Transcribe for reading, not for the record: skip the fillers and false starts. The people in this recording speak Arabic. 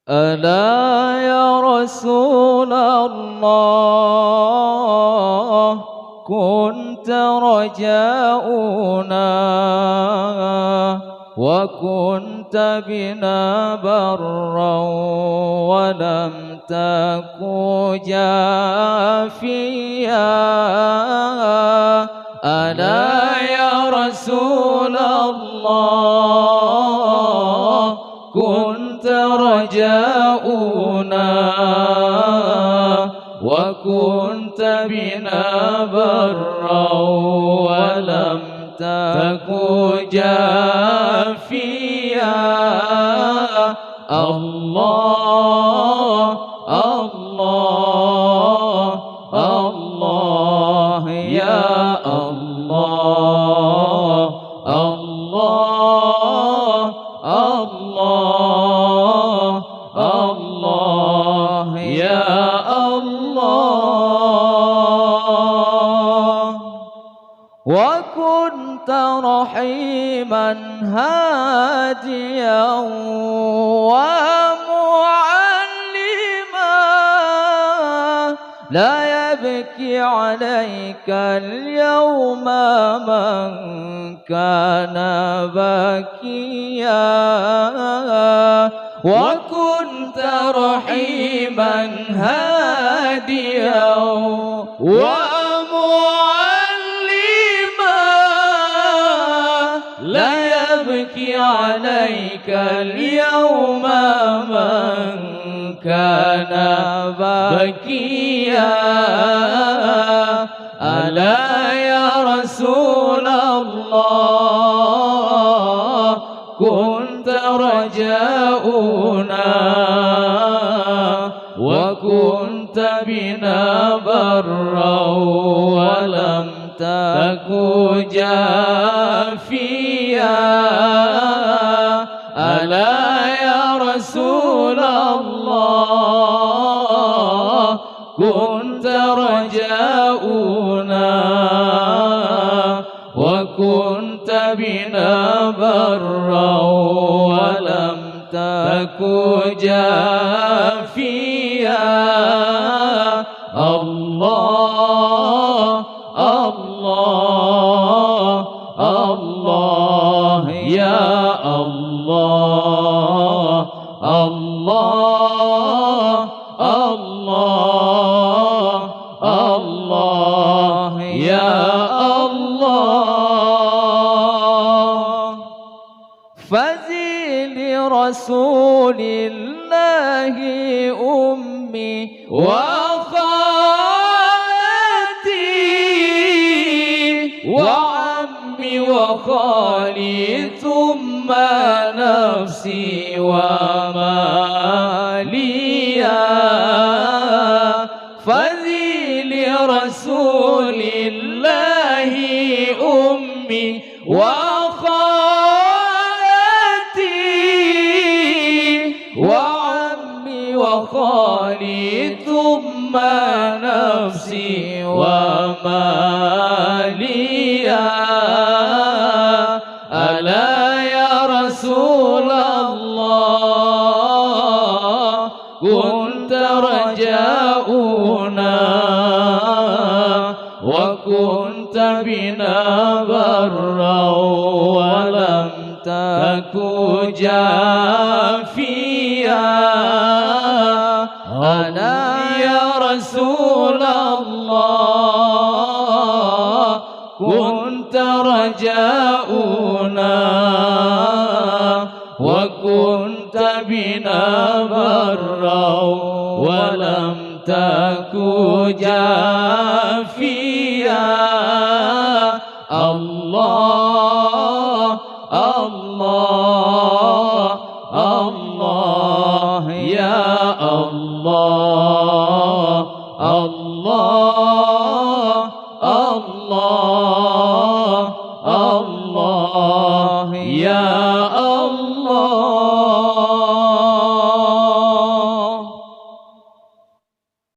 ألا يا رسول الله كنت رجاؤنا وكنت بنا برا ولم تك جافيا. ألا يا رسول الله كنت رجاؤنا وكنت بنا برا ولم تك جافيا. الله الله الله يا الله الله الله الله يا الله. وكنت رحيما هاديا ومعلما لا يبكي عليك اليوم من كان بكيا. وكنت رحيما هاديا ومعلما لا يبكي عليك اليوم من كان بكيا. ألا يا رسول الله كنت رجاؤنا وكنت بنا برا ولم تك جافيا. ألا يا رسول الله كنت رجاؤنا وكنت بنا برا ولم تك جافيا. الله الله الله يا الله الله الله الله يا الله. فزي لرسول الله أمي وخالتي وعمي وخالي ثم نفسي وماليا. فذي لرسول الله أمي وخالتي وعمي وخالي ثم نفسي وماليا. ألا يا رسول الله كنت رجاؤنا وكنت بنا برا ولم تك جافيا. ألا يا رسول الله كنت رجاؤنا وكنت بنا برا ولم تك جافيا.